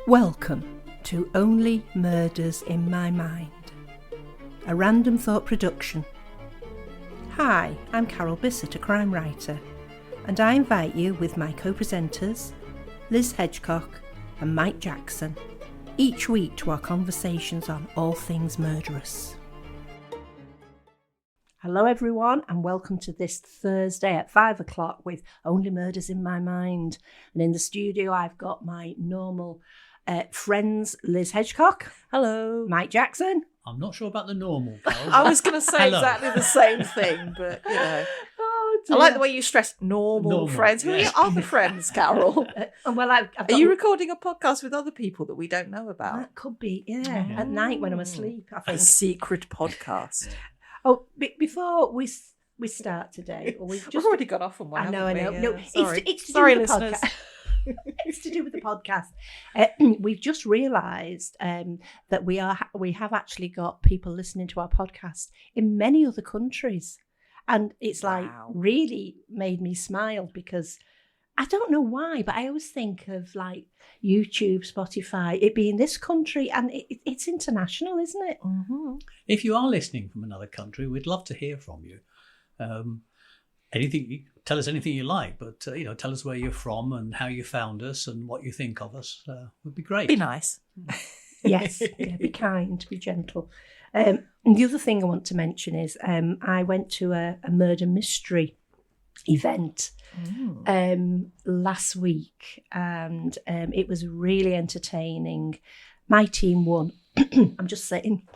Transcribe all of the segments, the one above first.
Welcome to Only Murders in My Mind, a Random Thought production. Hi, I'm Carol Bissett, a crime writer, and I invite you with my co-presenters, Liz Hedgecock and Mike Jackson, each week to our conversations on all things murderous. Hello everyone, and welcome to this Thursday at 5 o'clock with Only Murders in My Mind. And in the studio I've got my normal friends, Liz Hedgecock. Hello. Mike Jackson. I'm not sure about the normal, Carol. I was going to say Hello. exactly the same thing, but you know. Oh, I like the way you stress normal friends. Who are yeah. your other friends, Carol? Well, I've got... Are you recording a podcast with other people that we don't know about? That could be, yeah. At night when I'm asleep, I A think. secret podcast. Oh, before we start today, or we've We've already got off on one. I know. haven't we? No, Yeah, sorry. it's to Sorry, do with the listeners. podcast. It's to do with the podcast. We've just realised that we have actually got people listening to our podcast in many other countries, and it's like really made me smile because I don't know why, but I always think of like YouTube, Spotify, it being this country, and it's international, isn't it? Mm-hmm. If you are listening from another country, we'd love to hear from you. Tell us anything you like, but tell us where you're from and how you found us and what you think of us. Would be great. Be nice. Yes, yeah, be kind, be gentle. And the other thing I want to mention is I went to a murder mystery event last week, and it was really entertaining. My team won. I'm just saying.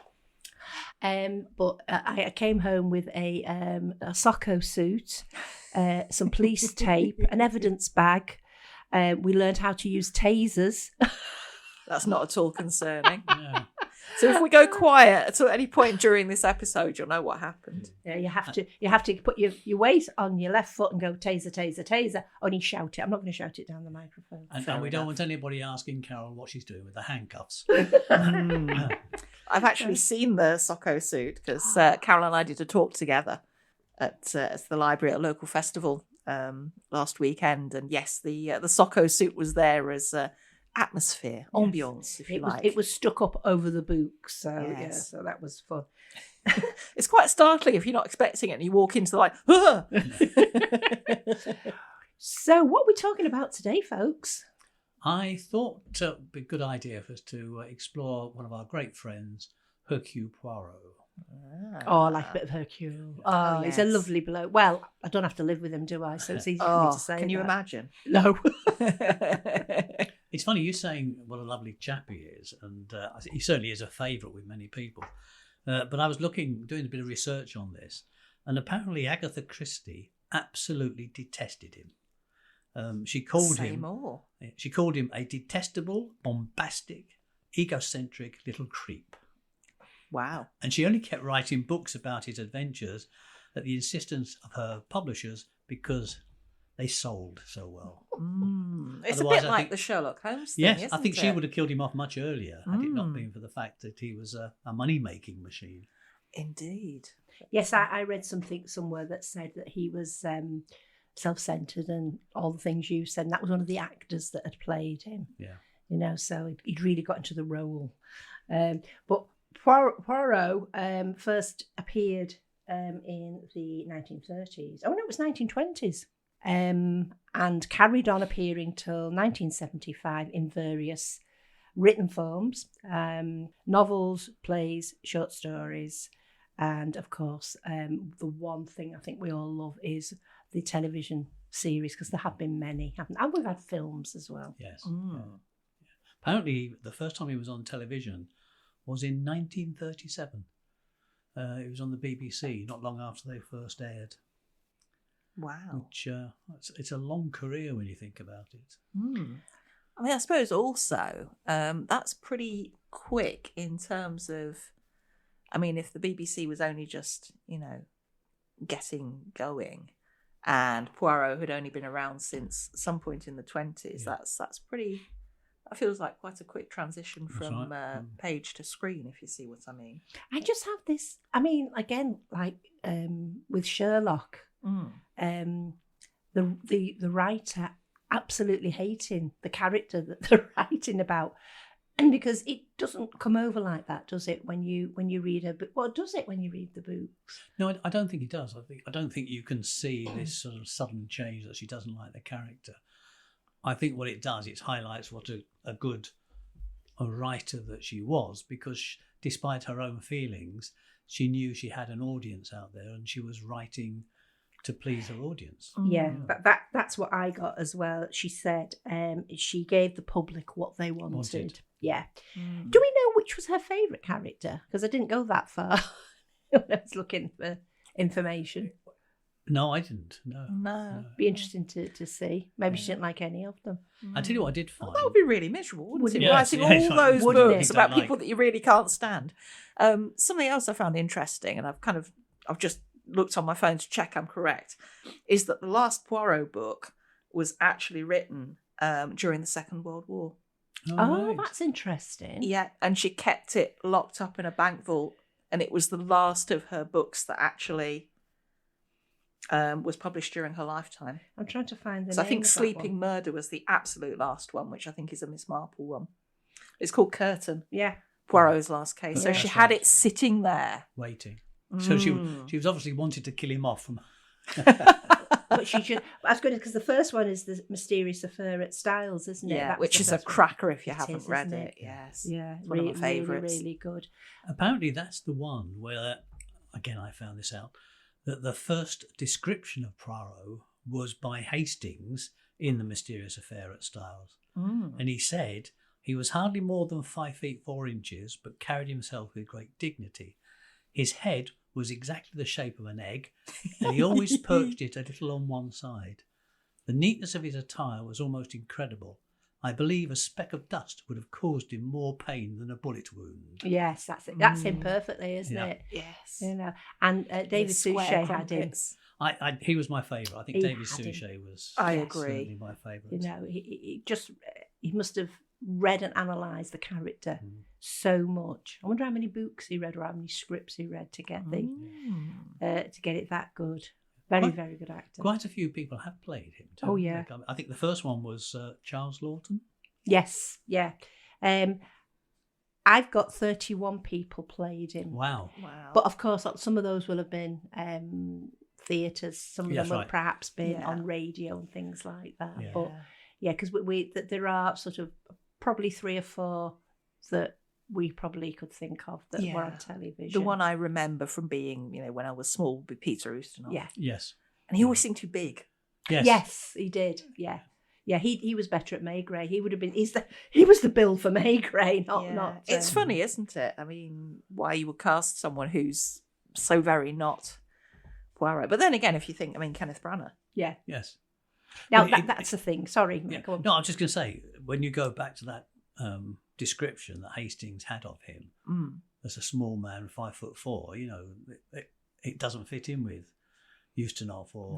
But I came home with a Socko suit, some police tape, an evidence bag. We learned how to use tasers. That's not at all concerning. Yeah. So if we go quiet at any point during this episode, you'll know what happened. Yeah, you have to put your weight on your left foot and go taser, taser, taser. Only shout it. I'm not going to shout it down the microphone. And we don't want anybody asking Carol what she's doing with the handcuffs. I've actually seen the Socko suit because Carol and I did a talk together at the library at a local festival last weekend. And yes, the Socko suit was there as atmosphere, ambience, if you like. It was stuck up over the books, so Yes. yeah, so that was fun. It's quite startling if you're not expecting it and you walk into the like, "Ah!" So what are we talking about today, folks? I thought it would be a good idea for us to explore one of our great friends, Hercule Poirot. Oh, I like a bit of Hercule. Oh, he's a yes. lovely bloke. Well, I don't have to live with him, do I? So it's easy for me to say. Can you that. imagine? No. It's funny you saying what a lovely chap he is, and he certainly is a favourite with many people. But I was doing a bit of research on this, and apparently Agatha Christie absolutely detested him. She called him a detestable, bombastic, egocentric little creep. Wow. And she only kept writing books about his adventures at the insistence of her publishers because they sold so well. It's Otherwise, a bit like the Sherlock Holmes thing, Yes, isn't I think it? she would have killed him off much earlier had it not been for the fact that he was a money-making machine. Indeed. Yes, I read something somewhere that said that he was self-centered and all the things you said. And that was one of the actors that had played him. Yeah. So he'd really got into the role. But Poirot first appeared in the 1930s. Oh, no, it was 1920s. And carried on appearing till 1975 in various written forms, novels, plays, short stories, and of course, the one thing I think we all love is the television series, because there have been many, haven't there? And we've had films as well. Yes. Yeah. Apparently, the first time he was on television was in 1937. It was on the BBC, not long after they first aired. Wow. Which it's a long career when you think about it. I mean, I suppose also that's pretty quick in terms of, I mean, if the BBC was only just, getting going and Poirot had only been around since some point in the 20s, that's pretty, that feels like quite a quick transition from page to screen, if you see what I mean. I just have this, I mean, again, like with Sherlock, the writer absolutely hating the character that they're writing about. And because it doesn't come over like that, does it? When you read a book, well, does it when you read the books? No, I don't think it does. I don't think you can see this sort of sudden change that she doesn't like the character. I think what it does, it highlights what a good writer that she was, because despite her own feelings, she knew she had an audience out there, and she was writing to please her audience. Yeah, but that's what I got as well. She said she gave the public what they wanted. Yeah. Do we know which was her favourite character? Because I didn't go that far when I was looking for information. No, I didn't. No. Be interesting to see. Maybe she didn't like any of them. I tell you what I did find. Well, that would be really miserable, wouldn't it? Yes, Writing yes, all those wouldn't books it? about people that you really can't stand. Something else I found interesting, and I've just looked on my phone to check I'm correct, is that the last Poirot book was actually written during the Second World War. Oh, right. that's interesting. Yeah, and she kept it locked up in a bank vault, and it was the last of her books that actually was published during her lifetime. I'm trying to find the So I name think of that Sleeping one. Murder was the absolute last one, which I think is a Miss Marple one. It's called Curtain, Yeah. Poirot's last case. Yeah. So she That's had right. it sitting there. Waiting. So she was obviously wanted to kill him off from. But she should. That's good because the first one is the Mysterious Affair at Styles, isn't it? Yeah, That's which the is a first one. cracker if you It haven't is, read isn't it. it? Yes. Yeah, It's one of my favourites. Really good. Apparently, that's the one where, again, I found this out, that the first description of Poirot was by Hastings in The Mysterious Affair at Styles. And he said he was hardly more than 5 feet 4 inches, but carried himself with great dignity. His head was exactly the shape of an egg, and he always perched it a little on one side. The neatness of his attire was almost incredible. I believe a speck of dust would have caused him more pain than a bullet wound. Yes, that's it. That's him perfectly, isn't Yeah. it? Yes. You know, and David His square Suschet had him. crumpets. He was my favourite. I think He David had him. Suschet was I Yes. agree. certainly my favourite. You know, he must have read and analysed the character so much. I wonder how many books he read or how many scripts he read to get to get it that good. Very, Quite- very good actor. Quite a few people have played him too. Oh, yeah. Like, I think the first one was Charles Lawton. Yes, yeah. I've got 31 people played him. Wow. Wow. But of course, some of those will have been theatres. Some of Yes, them will right. perhaps been Yeah. on radio and things like that. Yeah. But yeah, because there are sort of probably 3 or 4 that we probably could think of that were on television. The one I remember from being, when I was small would be Peter Ustinov. Yeah. Yes. And he always seemed too big. Yes. Yes, he did. Yeah. Yeah, he was better at Maigret. He would have been. He was the bill for Maigret, not. It's funny, isn't it? I mean, why you would cast someone who's so very not Poirot. But then again, if you think, Kenneth Branagh. Yeah. Yes. Now Well, that's the thing. Sorry, Yeah. go on. No, I was just going to say, when you go back to that description that Hastings had of him as a small man, 5'4", it doesn't fit in with Ustinov or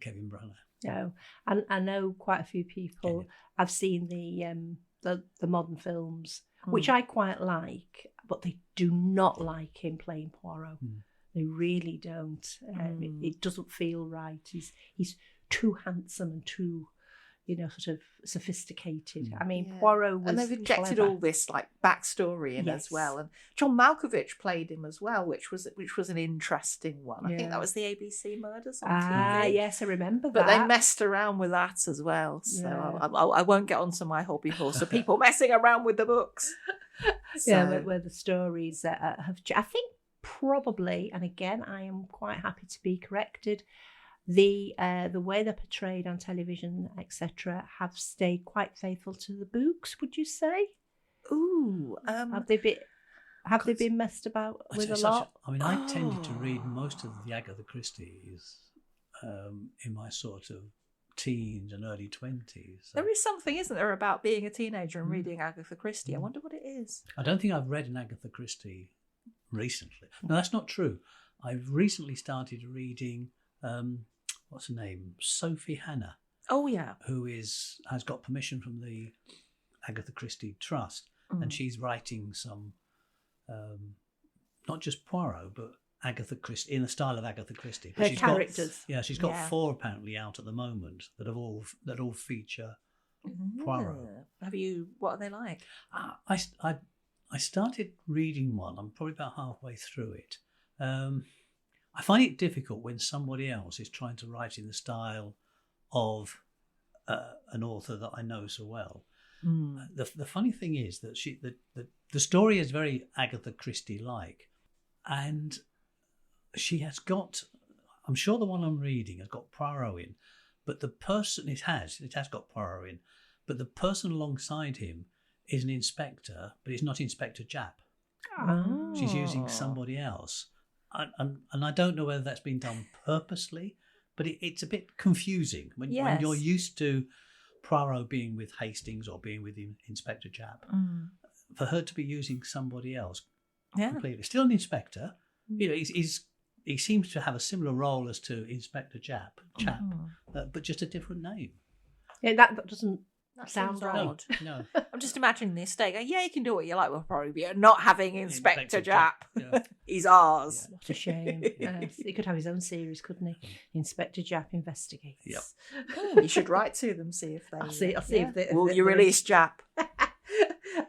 Kevin Branagh. No, and I know quite a few people. I've seen the modern films, which I quite like, but they do not like him playing Poirot. They really don't. It doesn't feel right. He's too handsome and too, sort of sophisticated. I mean, Poirot was and they've injected clever. all this backstory in as well. And John Malkovich played him as well, which was an interesting one. I think that was the ABC Murders on TV. Yes, I remember But that. they messed around with that as well. So I won't get onto my hobby horse of people messing around with the books. Yeah, where the stories have. I think probably, and again, I am quite happy to be corrected. The way they're portrayed on television, etc., have stayed quite faithful to the books. Would you say? Ooh, Have they been messed about with a lot? I tended to read most of the Agatha Christie's in my sort of teens and early 20s. So there is something, isn't there, about being a teenager and reading Agatha Christie? I wonder what it is. I don't think I've read an Agatha Christie recently. No, that's not true. I've recently started reading. What's her name? Sophie Hannah. Oh yeah, Who has got permission from the Agatha Christie Trust, and she's writing some, not just Poirot, but Agatha Christie, in the style of Agatha Christie. Her she's characters. She's got 4 apparently out at the moment that all feature Poirot. What are they like? I started reading one. I'm probably about halfway through it. I find it difficult when somebody else is trying to write in the style of an author that I know so well. The funny thing is that the story is very Agatha Christie-like, and she has got, I'm sure the one I'm reading has got Poirot in, but the person it has got Poirot in, but the person alongside him is an inspector, but it's not Inspector Japp. Oh. She's using somebody else. And I don't know whether that's been done purposely, but it's a bit confusing when you're used to Poirot being with Hastings or being with Inspector Japp. For her to be using somebody else completely. Still an inspector. You know, he seems to have a similar role as to Inspector Japp, but just a different name. Yeah, that doesn't That sound sounds right. odd. No. I'm just imagining the estate. Yeah, you can do what you like with probably, but not having Inspector Japp. Yeah. He's ours. What a shame. He could have his own series, couldn't he? Inspector Japp Investigates. Yep. You should write to them, see if they. I'll see if they. Will you release Japp?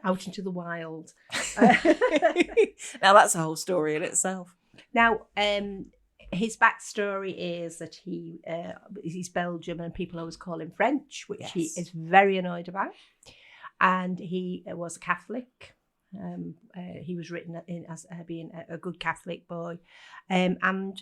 Out into the wild. Now that's a whole story in itself. Now, his backstory is that he's Belgium and people always call him French, which he is very annoyed about. And he was a Catholic. He was written in as being a good Catholic boy. And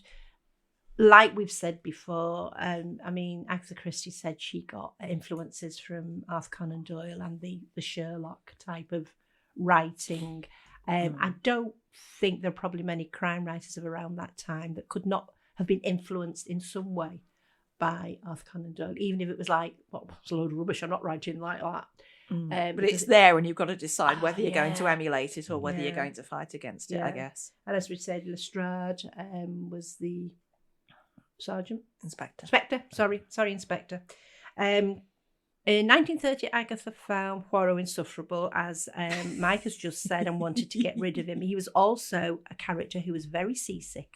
like we've said before, I mean, Agatha Christie said she got influences from Arthur Conan Doyle and the Sherlock type of writing. I don't think there are probably many crime writers of around that time that could not have been influenced in some way by Arthur Conan Doyle, even if it was like, well, it's a load of rubbish, I'm not writing like that. But it's there and you've got to decide whether you're going to emulate it or whether you're going to fight against it, I guess. And as we said, Lestrade was the Inspector. In 1930, Agatha found Poirot insufferable, as Mike has just said, and wanted to get rid of him. He was also a character who was very seasick.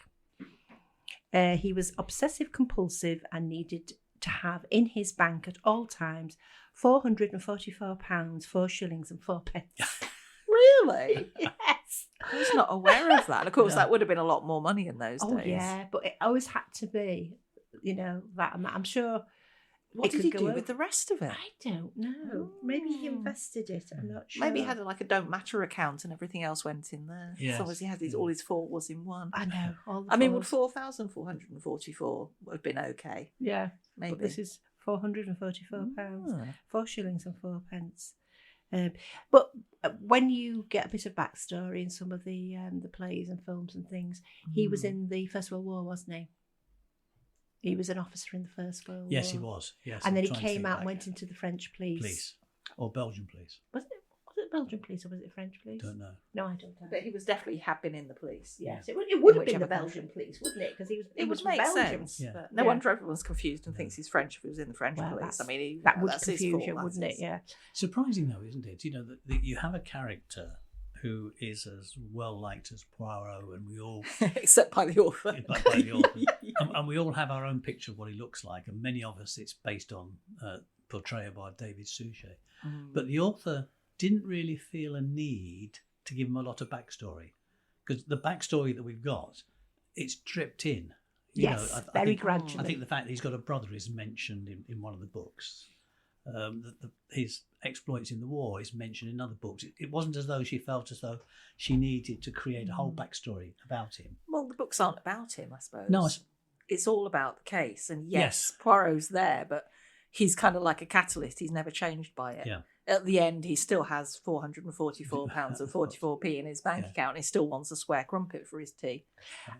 He was obsessive-compulsive and needed to have in his bank at all times £444, 4 shillings and 4 pence. Really? Yes. I was not aware of that. Of course, that would have been a lot more money in those days. Oh, yeah, but it always had to be, that amount. I'm sure. What did he do with the rest of it? I don't know. Maybe he invested it. I'm not sure. Maybe he had a don't matter account and everything else went in there. Yes. As long as he had all his fours in one. I know. Would 4,444 have been okay? Yeah, maybe. But this is £444, 4 shillings and 4 pence. But when you get a bit of backstory in some of the plays and films and things, he was in the First World War, wasn't he? He was an officer in the First World War. Yes, he was. Yes, and then he came out and went into the French police. Police. Or Belgian police. Was it Belgian police or was it French police? Don't know. No, I don't know. But he was definitely had been in the police. Yes, it would have been the Belgian police, wouldn't it? Because it was make Belgium. sense. Yeah. But no wonder everyone's confused and thinks he's French if he was in the French police. I mean, that would that's confuse you, wouldn't it? Yeah. Surprising though, isn't it? That you have a character who is as well liked as Poirot, and we all except by the author, and we all have our own picture of what he looks like, and many of us it's based on portrayal by David Suschet. But the author didn't really feel a need to give him a lot of backstory, because the backstory that we've got, it's dripped in. Very gradually. I think the fact that he's got a brother is mentioned in one of the books. His exploits in the war is mentioned in other books. It wasn't as though she felt as though she needed to create a whole backstory about him. Well, the books aren't about him, I suppose. No, it's all about the case. And yes, Poirot's there, but he's kind of like a catalyst. He's never changed by it. Yeah. At the end, he still has £444 and 44p in his bank account. And he still wants a square crumpet for his tea.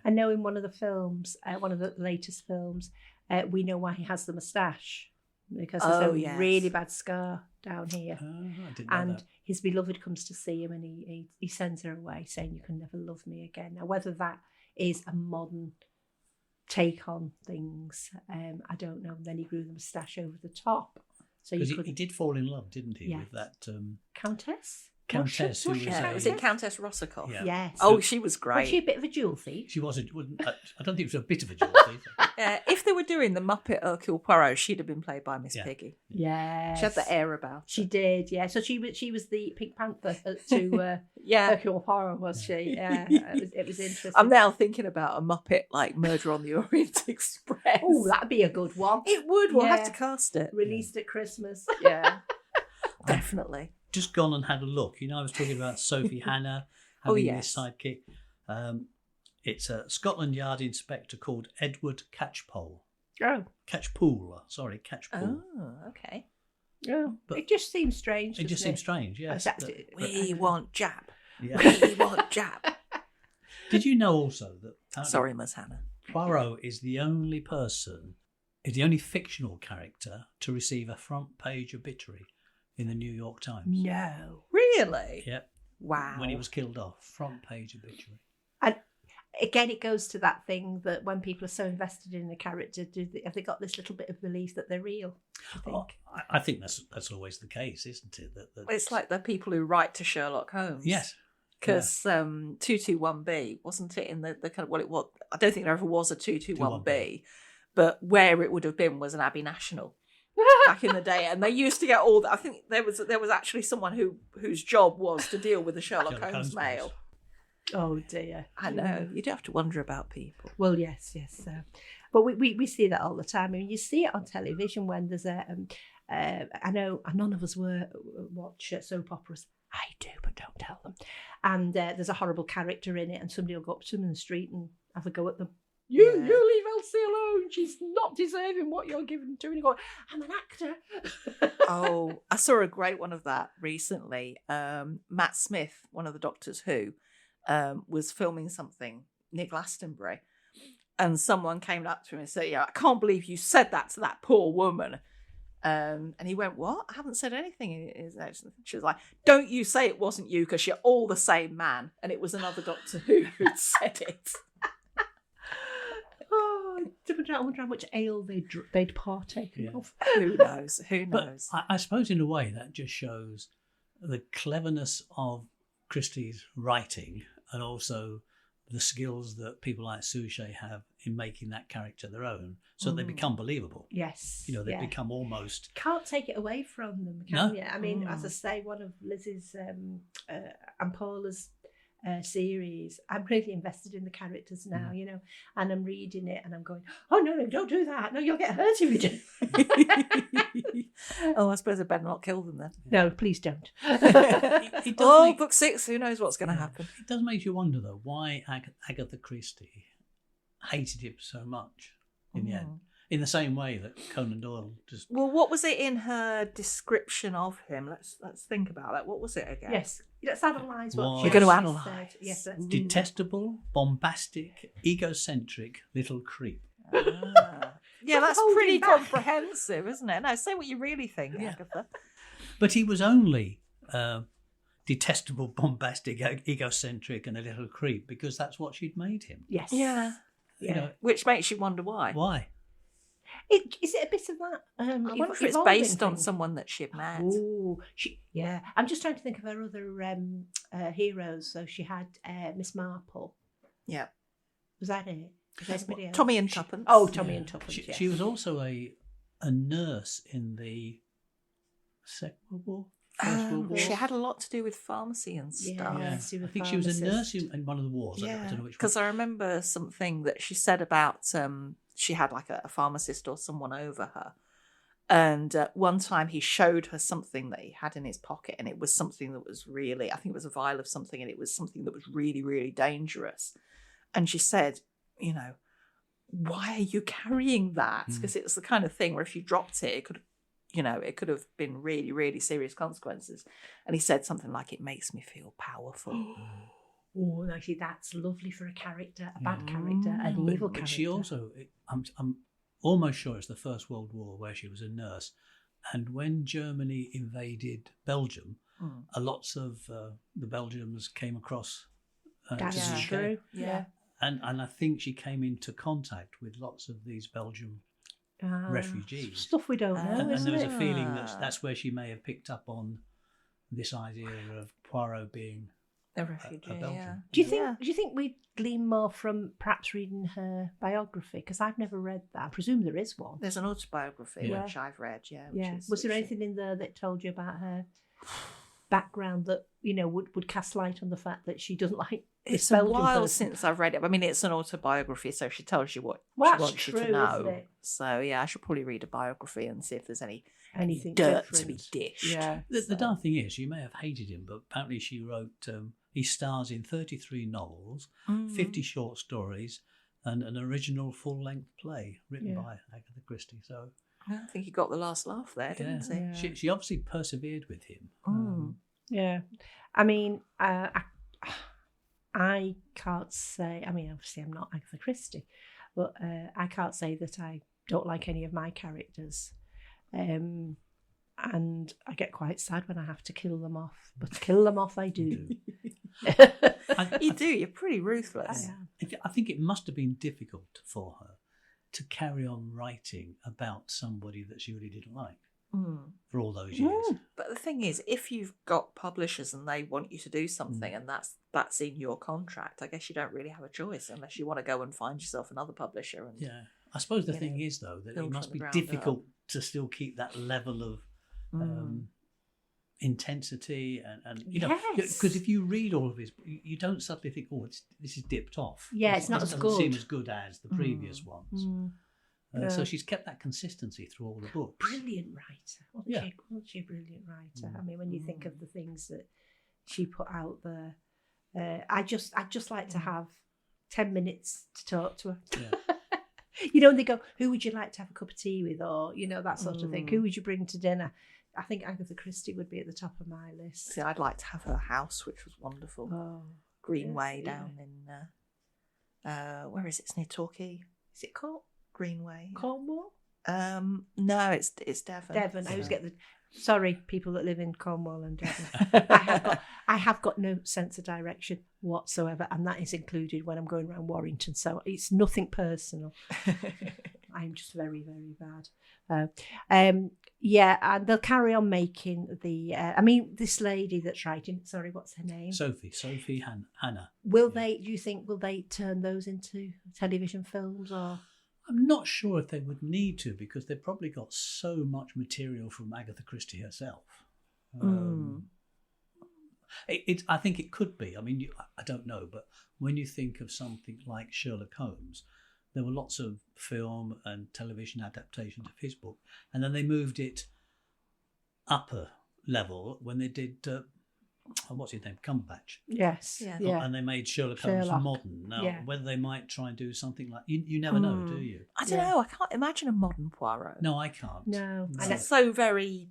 I know in one of the films, one of the latest films, we know why he has the moustache. Because there's a really bad scar down here. I didn't know and that. His beloved comes to see him and he sends her away saying, you can never love me again. Now, whether that is a modern take on things, I don't know. And then he grew the moustache over the top. So he did fall in love, didn't he, with that... Countess? countess who was Was it Countess Rossakoff? Yeah. Yes. Oh, she was great. Was she a bit of a jewel thief? She wasn't. I don't think it was a bit of a jewel thief. If they were doing the Muppet Hercule Poirot, she'd have been played by Miss Yeah. Piggy. Yes. She had the air about her. She did, yeah. So she was the Pink Panther to Yeah. Hercule Poirot, was she? Yeah. It was interesting. I'm now thinking about a Muppet like Murder on the Orient Express. Oh, that'd be a good one. It would. We'll have Yeah. to cast it. Released at Christmas. Yeah. Definitely. Just gone and had a look. I was talking about Sophie Hannah having yes. this sidekick. It's a Scotland Yard inspector called Edward Catchpole. Oh. Catchpool. Oh, okay. Oh. But it just seems strange. It just seems strange, yes. We want Jap. Yeah. We want Jap. Did you know also that Sorry, Miss Hannah. Poirot is the only fictional character to receive a front page obituary in the New York Times? No. Really? Yep. Wow. When he was killed off, front page obituary. And again, it goes to that thing that when people are so invested in a character, have they got this little bit of belief that they're real? I think. Oh, I think that's always the case, isn't it? That It's like the people who write to Sherlock Holmes. yes. Because 221B, wasn't it in the kind of, well, it was, I don't think there ever was a 221B, but where it would have been was an Abbey National back in the day. And they used to get all that. I think there was actually someone whose job was to deal with the Sherlock Holmes mail. Oh dear. I know. You do have to wonder about people. Well, yes. But we see that all the time. I mean, you see it on television when there's I know none of us watch soap operas. I do, but don't tell them. And there's a horrible character in it, and somebody will go up to them in the street and have a go at them. You leave Elsie alone. She's not deserving what you're giving to her. And you go, I'm an actor. Oh, I saw a great one of that recently. Matt Smith, one of the Doctors Who, was filming something near Glastonbury, and someone came up to him and said, "Yeah, I can't believe you said that to that poor woman." And he went, "What? I haven't said anything." She was like, "Don't you say it wasn't you, because you're all the same man." And it was another Doctor Who who'd said it. Oh, I wonder how much ale they'd partaken of. Who knows? Who But knows? I suppose in a way that just shows the cleverness of Christie's writing, and also the skills that people like Suschet have in making that character their own, so that they become believable. Yes. They become almost... Can't take it away from them, can you? I mean, as I say, one of Liz's and Paula's series, I'm really invested in the characters now, and I'm reading it and I'm going, oh, no, don't do that. No, you'll get hurt if you do. Oh, I suppose I better not kill them then. No, please don't. It does book 6, who knows what's going to happen? It does make you wonder, though, why Agatha Christie hated him so much in the end. In the same way that Conan Doyle just... Well, what was it in her description of him? Let's think about that. What was it again? Yes, let's analyse what Why? she You're going to said. analyse. Yes, let's do detestable, bombastic, egocentric little creep. Yeah, that's holding pretty back. comprehensive, isn't it? No, say what you really think, Agatha. But he was only detestable, bombastic, egocentric, and a little creep because that's what she'd made him. Yes. Yeah. You know, Which makes you wonder why. why? Is it a bit of that? I wonder if it's evolving based on thing? someone that she'd met. Oh, yeah. I'm just trying to think of her other heroes. So she had Miss Marple. Yeah. Was that it? Was there anybody else? Tommy and Tuppence. Oh, Tommy and Tuppence. Yes. She was also a nurse in the Second World War. First World War. She had a lot to do with pharmacy and stuff. Yeah. she was I think she was a pharmacist. nurse in one of the wars. I Yeah, don't know which one. because I remember something that she said about she had like a pharmacist or someone over her, and one time he showed her something that he had in his pocket, and it was something that was really, I think it was a vial of something, and it was something that was really, really dangerous. And she said, why are you carrying that? Because it's the kind of thing where if you dropped it, it could have been really, really serious consequences. And he said something like, "It makes me feel powerful." Oh, actually, that's lovely for a character, a bad character, an evil character. But she also, I'm almost sure it's the First World War where she was a nurse. And when Germany invaded Belgium, lots of the Belgians came across to That's the UK. true. Yeah. And I think she came into contact with lots of these Belgian refugees. Stuff we don't know, And isn't there was it? a feeling that's where she may have picked up on this idea of Poirot being A refugee, a Belgian. yeah. Do you think we'd glean more from perhaps reading her biography? Because I've never read that. I presume there is one. There's an autobiography Yeah. which I've read, yeah. Was there anything in there that told you about her background that would cast light on the fact that she doesn't like this It's a Belgian while person? since I've read it. I mean, it's an autobiography, so she tells you what Well, she that's wants you true, to know. isn't it? So yeah, I should probably read a biography and see if there's any Anything dirt different. to be dished. Yeah. The darn thing is, you may have hated him, but apparently she wrote, he stars in 33 novels, 50 short stories, and an original full-length play written by Agatha Christie. So I think he got the last laugh there, didn't he? Yeah. she obviously persevered with him. Yeah. I mean, I can't say, I mean, obviously I'm not Agatha Christie, but I can't say that I don't like any of my characters. And I get quite sad when I have to kill them off. But kill them off I do. You do, you're pretty ruthless. I think it must have been difficult for her to carry on writing about somebody that she really didn't like for all those years. But the thing is, if you've got publishers and they want you to do something and that's in your contract, I guess you don't really have a choice unless you want to go and find yourself another publisher. And Yeah. I suppose the thing is, though, that it build must from be the ground difficult to still keep that level of intensity and because if you read all of his, you don't suddenly think, oh, this is dipped off. Yeah, it's not as doesn't seem good. as good as the previous ones. So she's kept that consistency through all the books. Brilliant writer. Wasn't she a brilliant writer? I mean, when you think of the things that she put out there, I'd just like to have 10 minutes to talk to her. Yeah. And they go, who would you like to have a cup of tea with? Or, that sort of thing. Who would you bring to dinner? I think Agatha Christie would be at the top of my list. See, I'd like to have her house, which was wonderful. Oh, Greenway down in, where is it? It's near Torquay. Is it called Greenway. Cornwall? No, it's Devon. Devon. I always get the... Sorry, people that live in Cornwall and Devon. I have got no sense of direction whatsoever, and that is included when I'm going around Warrington. So it's nothing personal. I'm just very, very bad. And they'll carry on making the. This lady that's writing. Sorry, what's her name? Sophie Hannah. Will they? Do you think will they turn those into television films or? I'm not sure if they would need to because they've probably got so much material from Agatha Christie herself. I think it could be. I mean, I don't know, but when you think of something like Sherlock Holmes, there were lots of film and television adaptations of his book, and then they moved it upper level when they did what's his name, Cumberbatch. Yes. Yeah. And they made Sherlock Holmes modern. Now, whether they might try and do something like you never know, do you? I don't know. I can't imagine a modern Poirot. No, I can't. No. And it's so very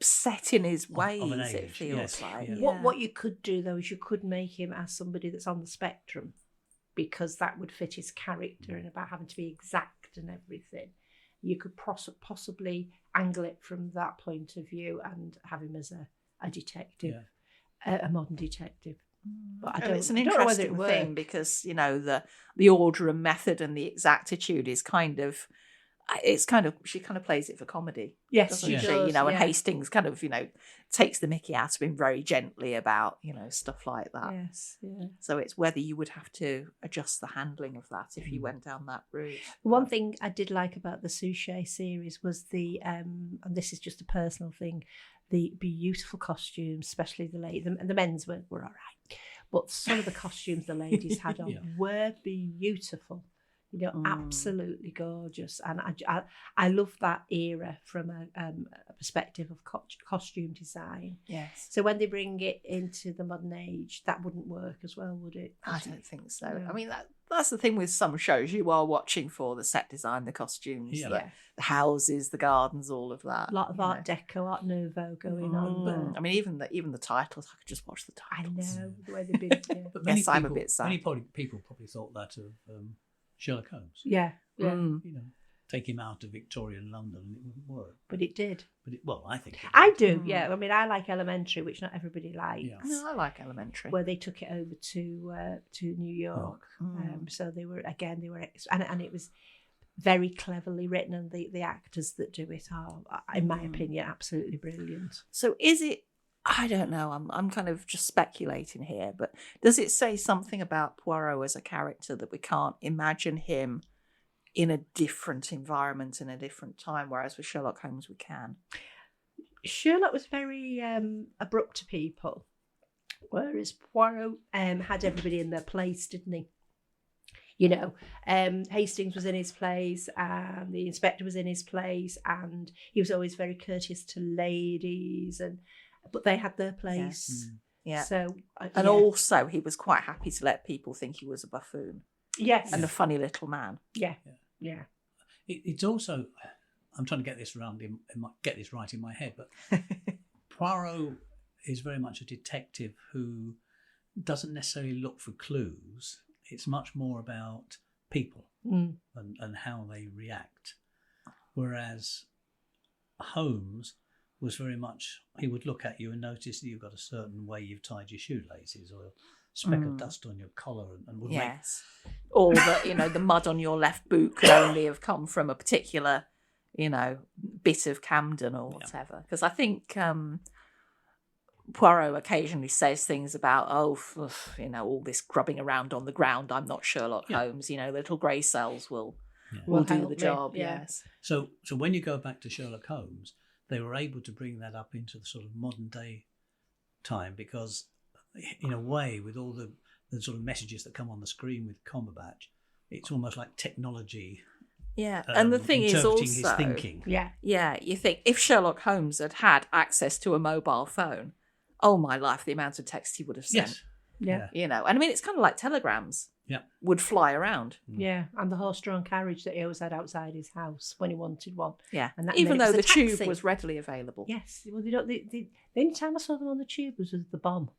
set in his ways. Of an it age, feels yes, like. yeah. What you could do though is you could make him as somebody that's on the spectrum, because that would fit his character and about having to be exact and everything. You could possibly angle it from that point of view and have him as a detective, a modern detective. But it's an interesting thing because the order and method and the exactitude is she kind of plays it for comedy. Yes, doesn't she she? does, And Hastings kind of takes the mickey out of him very gently about stuff like that. Yes, yeah. So it's whether you would have to adjust the handling of that if you went down that route. One thing I did like about the Suschet series was the and this is just a personal thing, the beautiful costumes, especially the men's were all right, but some of the costumes the ladies had on were beautiful. Absolutely gorgeous, and I love that era from a perspective of costume design. Yes. So when they bring it into the modern age, that wouldn't work as well, would it? I don't think so. No. I mean, that's the thing with some shows. You are watching for the set design, the costumes, the houses, the gardens, all of that. A lot of Art Deco, Art Nouveau going on. But I mean, even the titles. I could just watch the titles. I know the way they've been. Yeah. But I'm a bit sad. Many people probably thought that of Sherlock Holmes. Yeah. Take him out of Victorian London and it wouldn't work. But it did. I think it did. I do, yeah. I mean, I like Elementary, which not everybody likes. Yeah. No, I like Elementary. Where they took it over to New York. So they were, and it was very cleverly written, and the actors that do it are, in my opinion, absolutely brilliant. So is it, I don't know. I'm kind of just speculating here, but does it say something about Poirot as a character that we can't imagine him in a different environment in a different time, whereas with Sherlock Holmes we can? Sherlock was very abrupt to people, whereas Poirot had everybody in their place, didn't he? You know, Hastings was in his place, and the inspector was in his place, and he was always very courteous to ladies, but they had their place. Yes. Yeah. So, and also, he was quite happy to let people think he was a buffoon. Yes. And a funny little man. Yeah. It's also, I'm trying to get this get this right in my head, but Poirot is very much a detective who doesn't necessarily look for clues. It's much more about people and how they react. Whereas Holmes was very much, he would look at you and notice that you've got a certain way you've tied your shoelaces or a speck of dust on your collar and would or that, the mud on your left boot could only have come from a particular, bit of Camden or whatever. Because I think Poirot occasionally says things about, all this grubbing around on the ground. I'm not Sherlock Holmes. Little grey cells will do the job. Yeah. Yes. So when you go back to Sherlock Holmes, they were able to bring that up into the sort of modern day time because, in a way, with all the sort of messages that come on the screen with Cumberbatch, it's almost like technology. Yeah, and the thing is also, his thinking. Yeah, you think if Sherlock Holmes had access to a mobile phone, oh my life, the amount of text he would have sent. Yes. And I mean, it's kind of like telegrams. Yeah. Would fly around. Yeah, and the horse-drawn carriage that he always had outside his house when he wanted one. Yeah, and that, even though the taxi. tube was readily available. Yes, well, the only time I saw them on the tube was with the bomb.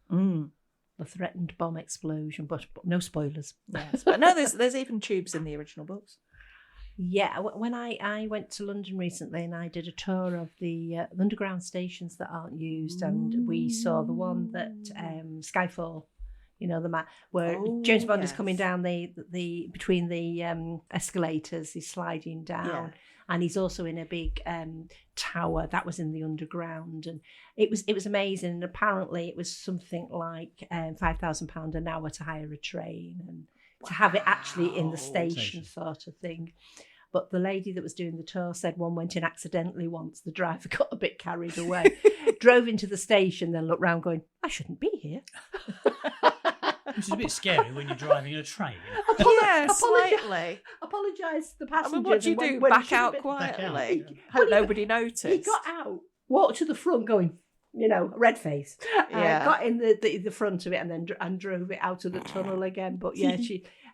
The threatened bomb explosion, but no spoilers. Yes, but no, there's even tubes in the original books. Yeah, when I went to London recently and I did a tour of the underground stations that aren't used, and we saw the one that Skyfall, the map where James Bond is coming down the between the escalators, he's sliding down, and he's also in a big tower that was in the underground, and it was amazing. And apparently it was something like £5,000 an hour to hire a train and to have it actually in the station sort of thing. But the lady that was doing the tour said one went in accidentally once. The driver got a bit carried away, drove into the station, then looked round going, I shouldn't be here. Which is a bit scary when you're driving a train. Slightly. Apologise to the passengers. I mean, what do you do? Back out quietly? Hope nobody noticed. He got out, walked to the front going, red face. Got in the front of it and drove it out of the tunnel again. But yeah,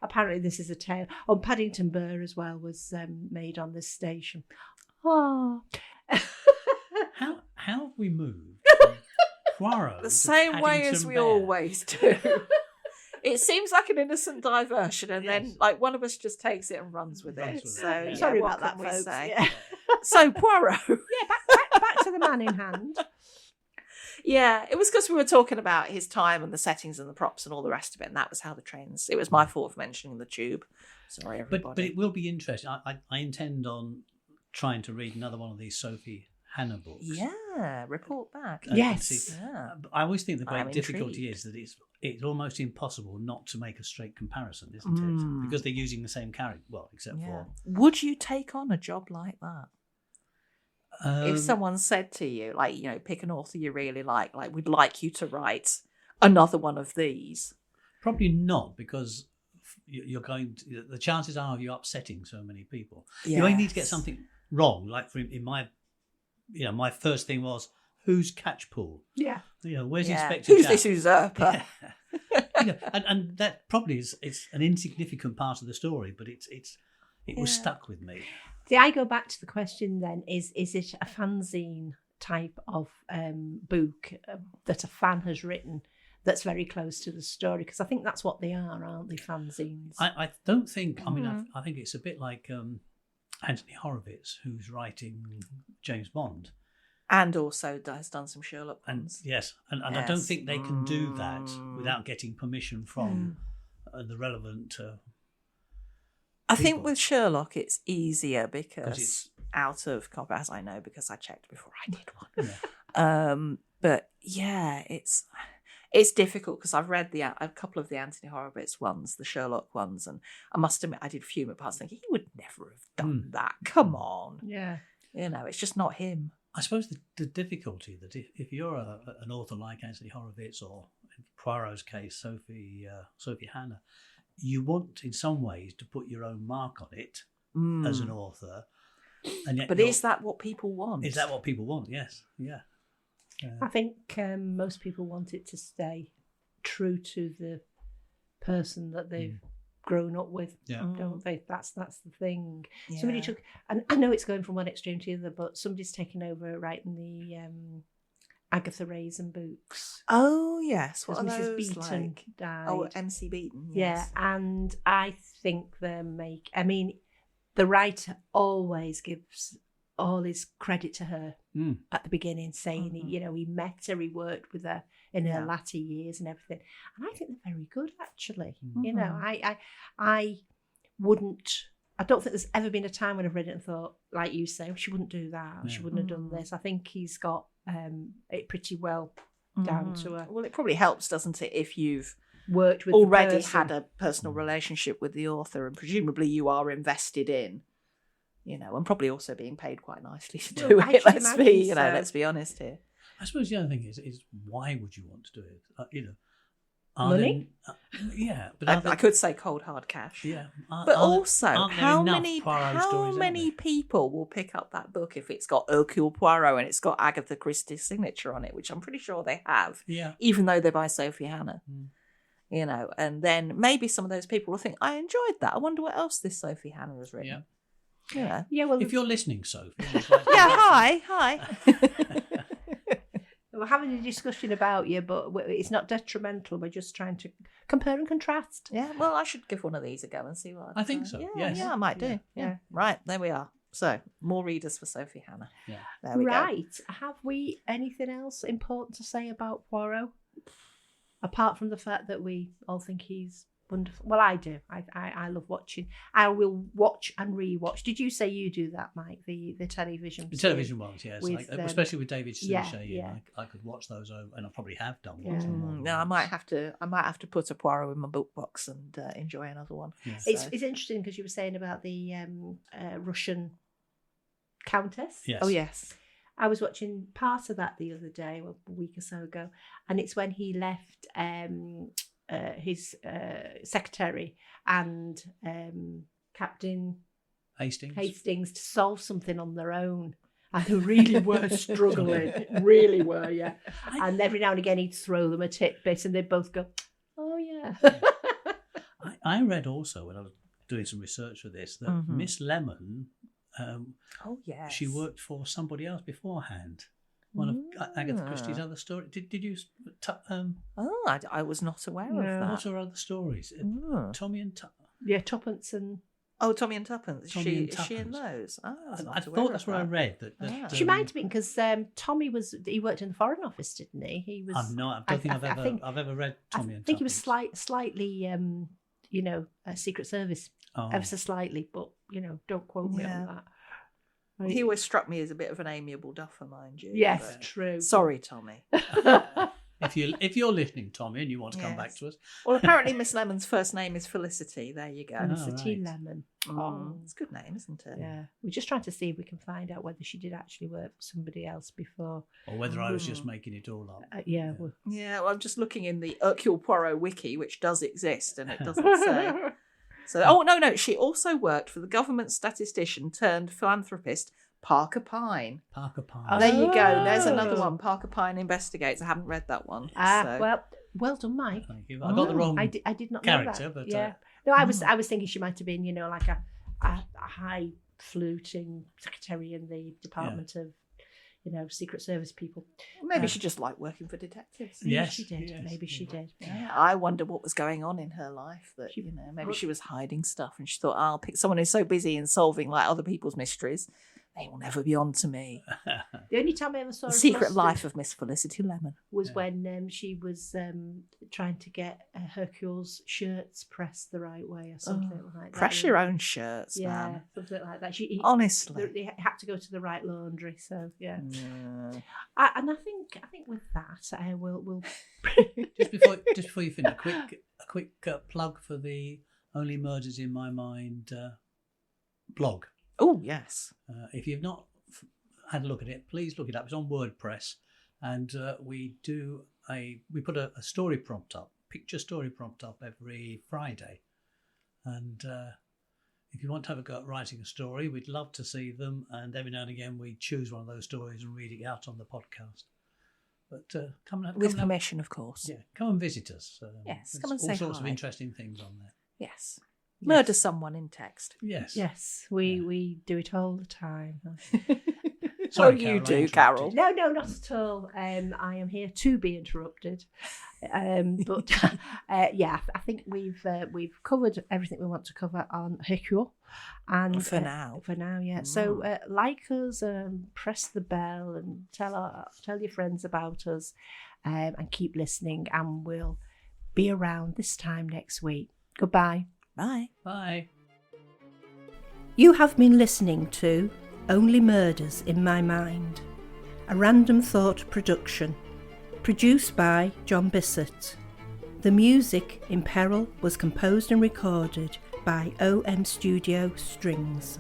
apparently this is a tale. Paddington Bear as well was made on this station. Oh. How have we moved from Poirot the same way Paddington as we Bear? always do? It seems like an innocent diversion, and then one of us just takes it and runs with it. So sorry what about that, can we folks. say? Yeah. So Poirot. Back to the man in hand. Yeah, it was because we were talking about his time and the settings and the props and all the rest of it, and that was how the trains. It was my fault for mentioning the tube. Sorry, everybody. But it will be interesting. I intend on trying to read another one of these Sophie Hannah books. Yeah, report back. Yes. I always think the great I'm difficulty intrigued. is that it's almost impossible not to make a straight comparison, isn't it? Because they're using the same character. Well, except for. Would you take on a job like that? If someone said to you, pick an author you really like, we'd like you to write another one of these. Probably not, because you're going to, the chances are of you upsetting so many people. Yes. You only need to get something wrong. Like in my, my first thing was, who's Catchpool? Yeah. Where's Inspector Who's Jack? this usurper? And that probably it's an insignificant part of the story, but it was stuck with me. See, I go back to the question then, is it a fanzine type of book that a fan has written that's very close to the story? Because I think that's what they are, aren't they, fanzines? I don't think, I think it's a bit like Anthony Horowitz, who's writing James Bond. And also has done some Sherlock And Holmes. yes, and I don't think they can do that without getting permission from the relevant I think people. with Sherlock it's easier because it's out of copy, as I know because I checked before I did one. Yeah. But yeah, it's difficult because I've read a couple of the Anthony Horowitz ones, the Sherlock ones, and I must admit I did fume at parts thinking he would never have done that. Come on. Yeah. It's just not him. I suppose the difficulty that if you're an author like Anthony Horowitz, or in Poirot's case, Sophie Hannah, you want in some ways to put your own mark on it as an author. And yet, but is that what people want? Is that what people want? Yes. Yeah. I think most people want it to stay true to the person that they've grown up with, don't they? That's the thing. Yeah. Somebody took, and I know it's going from one extreme to the other, but somebody's taken over writing the Agatha Raisin books. Oh yes, what are Mrs. those Beaton like? died. Oh, MC Beaton. Yes. Yeah, and I think the writer always gives all his credit to her at the beginning, saying he met her, he worked with her in her latter years and everything. And I think they're very good, actually. I don't think there's ever been a time when I've read it and thought, like you say, she wouldn't do that, or she wouldn't have done this. I think he's got it pretty well down to her. Well, it probably helps, doesn't it, if you've worked with already had a personal relationship with the author, and presumably you are invested in, and probably also being paid quite nicely to do it. Let's be honest here. I suppose the other thing is why would you want to do it? Money? But I could say cold hard cash. Yeah, but also, how many people will pick up that book if it's got Hercule Poirot and it's got Agatha Christie's signature on it, which I'm pretty sure they have. Yeah, even though they're by Sophie Hannah. And then maybe some of those people will think, I enjoyed that. I wonder what else this Sophie Hannah has written. Yeah. Well, if you're listening, Sophie. Hi. We're having a discussion about you, but it's not detrimental. We're just trying to compare and contrast. Yeah, well, I should give one of these a go and see what I think so. Yes. Yeah, I might do. Yeah. Right, there we are. So, more readers for Sophie Hannah. Yeah. There we go. Right. Have we anything else important to say about Poirot? Apart from the fact that we all think he's wonderful. Well, I do. I love watching. I will watch and re-watch. Did you say you do that, Mike? The television. The television ones, yes. Especially with David Suschet. Yeah. I could watch those over, and I probably have done. No, I might have to put a Poirot in my book box and enjoy another one. Yeah. It's interesting because you were saying about the Russian countess. Yes. Oh yes. I was watching part of that the other day, a week or so ago, and it's when he left his secretary and Captain Hastings to solve something on their own. And they really were struggling, really were, yeah. And every now and again he'd throw them a tidbit and they'd both go, oh yeah. I read also when I was doing some research for this that Miss Lemon, she worked for somebody else beforehand. One of Agatha Christie's other stories. Did you? I was not aware of that. What are other stories? Tommy and Tuppence and. Oh, Tommy and Tuppence. Is she in those? I thought that's what I read. That she might have been because Tommy he worked in the Foreign Office, didn't he? He was. I don't think I've ever read Tommy and Tuppence. I think he was slightly, Secret Service, ever so slightly, but don't quote me on that. Right. He always struck me as a bit of an amiable duffer, mind you. Yes, true. Sorry, Tommy. If you're listening, Tommy, and you want to come back to us. Well, apparently Miss Lemon's first name is Felicity. There you go. Felicity Lemon. It's a good name, isn't it? Yeah. We're just trying to see if we can find out whether she did actually work for somebody else before. Or whether I was just making it all up. Well, I'm just looking in the Hercule Poirot wiki, which does exist, and it doesn't say. So, no. She also worked for the government statistician turned philanthropist Parker Pyne. There you go. There's another one. Parker Pyne Investigates. I haven't read that one. Well done, Mike. Thank you. I got the wrong. I did not character, know that. but yeah. No, I was thinking she might have been, like a high fluting secretary in the Department of, Secret Service people. Maybe she just liked working for detectives. Maybe she did. Maybe she did. Yeah. I wonder what was going on in her life that, maybe she was hiding stuff and she thought, I'll pick someone who's so busy in solving like other people's mysteries. They will never be on to me. The only time I ever saw The her Secret flustered Life of Miss Felicity Lemon. was when she was trying to get Hercule's shirts pressed the right way or something like that. Press your own shirts, Yeah, man. something like that. Honestly. They had to go to the right laundry, so yeah. Yeah. And I think with that, we'll just before you finish, a quick plug for the Only Murders in My Mind blog. Oh, yes. If you've not had a look at it, please look it up. It's on WordPress, and we put a story prompt up, picture story prompt up every Friday. And if you want to have a go at writing a story, we'd love to see them. And every now and again, we choose one of those stories and read it out on the podcast. But come With permission, of course. Yeah, come and visit us. Yes, come and say all sorts of hi. interesting things on there. Yes. Murder someone in text. Yes. we do it all the time. Sorry, You Carol, I do, interrupted. Carol. No, not at all. I am here to be interrupted. But I think we've covered everything we want to cover on Hercule. And For now. Yeah. So like us, press the bell, and tell your friends about us, and keep listening. And we'll be around this time next week. Goodbye. Bye. Bye. You have been listening to Only Murders in My Mind, a Random Thought production, produced by John Bissett. The music in Peril was composed and recorded by OM Studio Strings.